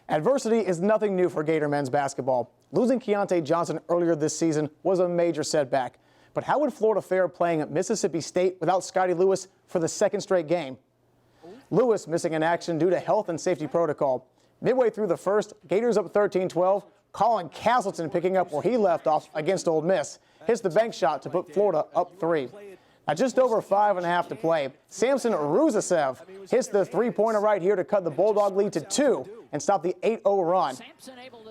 Adversity is nothing new for Gator men's basketball. Losing Keontae Johnson earlier this season was a major setback. But how would Florida fare playing at Mississippi State without Scotty Lewis for the second straight game? Lewis missing in action due to health and safety protocol. Midway through the first, Gators up 13-12. Colin Castleton picking up where he left off against Ole Miss. Hits the bank shot to put Florida up 3. At just over 5.5 to play, Samson Ruzisev hits the three-pointer right here to cut the Bulldog lead to 2 and stop the 8-0 run.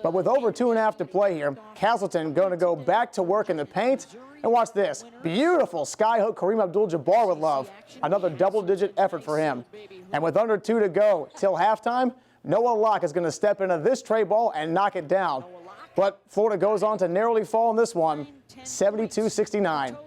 But with over 2.5 to play here, Castleton going to go back to work in the paint. And watch this. Beautiful skyhook Kareem Abdul-Jabbar with love. Another double-digit effort for him. And with under 2 to go till halftime, Noah Locke is going to step into this tray ball and knock it down. But Florida goes on to narrowly fall in this one, 72-69.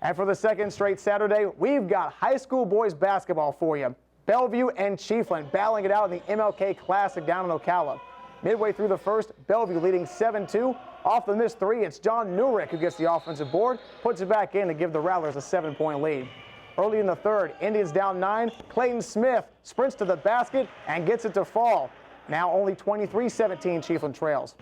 And for the second straight Saturday, we've got high school boys basketball for you. Bellevue and Chiefland battling it out in the MLK Classic down in Ocala. Midway through the first, Bellevue leading 7-2. Off the missed 3, it's John Newrick who gets the offensive board, puts it back in to give the Rattlers a 7-point lead. Early in the third, Indians down 9. Clayton Smith sprints to the basket and gets it to fall. Now only 23-17 Chiefland trails.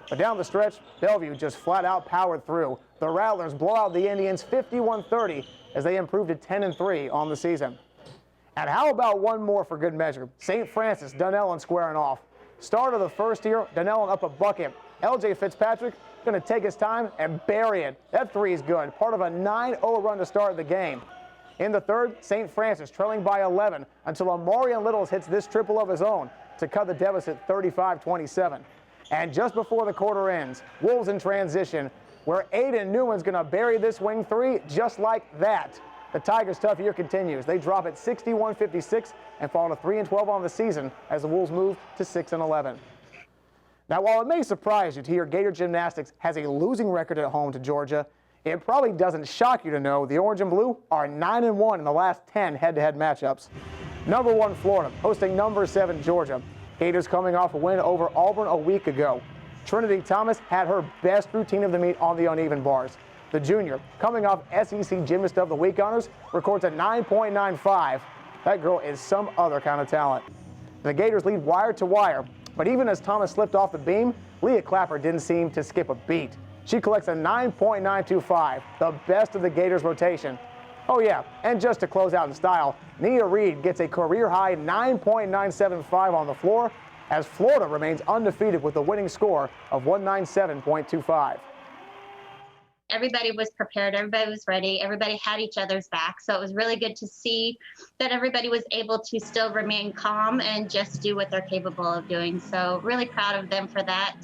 But down the stretch, Bellevue just flat out powered through. The Rattlers blow out the Indians 51-30 as they improve to 10-3 on the season. And how about one more for good measure? St. Francis, Dunellen squaring off. Start of the first here, Dunellen up a bucket. LJ Fitzpatrick going to take his time and bury it. That 3 is good, part of a 9-0 run to start the game. In the third, St. Francis trailing by 11 until Amarian Littles hits this triple of his own to cut the deficit 35-27. And just before the quarter ends, Wolves in transition, where Aiden Newman's going to bury this wing 3 just like that. The Tigers' tough year continues. They drop at 61-56 and fall to 3-12 on the season as the Wolves move to 6-11. Now, while it may surprise you to hear Gator Gymnastics has a losing record at home to Georgia, it probably doesn't shock you to know the Orange and Blue are 9-1 in the last 10 head-to-head matchups. Number 1 Florida hosting number 7 Georgia. Gators coming off a win over Auburn a week ago. Trinity Thomas had her best routine of the meet on the uneven bars. The junior, coming off SEC Gymnast of the Week honors, records a 9.95. That girl is some other kind of talent. The Gators lead wire to wire, but even as Thomas slipped off the beam, Leah Clapper didn't seem to skip a beat. She collects a 9.925, the best of the Gators rotation. Oh yeah, and just to close out in style, Nia Reed gets a career-high 9.975 on the floor as Florida remains undefeated with a winning score of 197.25. Everybody was prepared, everybody was ready, everybody had each other's back. So it was really good to see that everybody was able to still remain calm and just do what they're capable of doing. So really proud of them for that.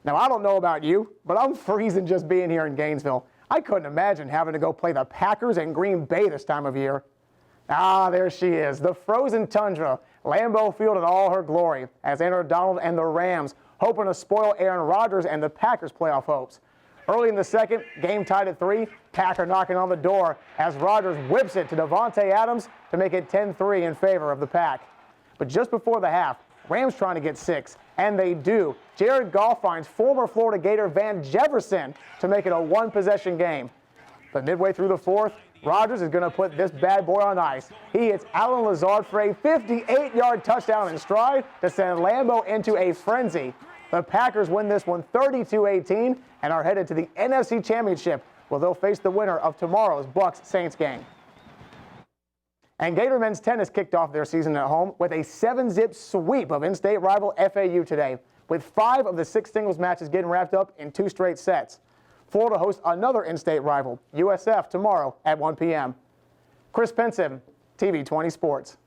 Now, I don't know about you, but I'm freezing just being here in Gainesville. I couldn't imagine having to go play the Packers in Green Bay this time of year. Ah, there she is, the frozen tundra, Lambeau Field in all her glory, as Aaron Donald and the Rams hoping to spoil Aaron Rodgers and the Packers' playoff hopes. Early in the second, game tied at 3, Packer knocking on the door as Rodgers whips it to Devontae Adams to make it 10-3 in favor of the Pack. But just before the half, Rams trying to get 6, and they do. Jared Goff finds former Florida Gator Van Jefferson to make it a one-possession game. But midway through the fourth, Rodgers is going to put this bad boy on ice. He hits Alan Lazard for a 58-yard touchdown in stride to send Lambeau into a frenzy. The Packers win this one 32-18 and are headed to the NFC Championship, where they'll face the winner of tomorrow's Bucs-Saints game. And Gator men's tennis kicked off their season at home with a 7-zip sweep of in-state rival FAU today, with 5 of the 6 singles matches getting wrapped up in 2 straight sets. Florida hosts another in-state rival, USF, tomorrow at 1 p.m. Chris Pinson, TV 20 Sports.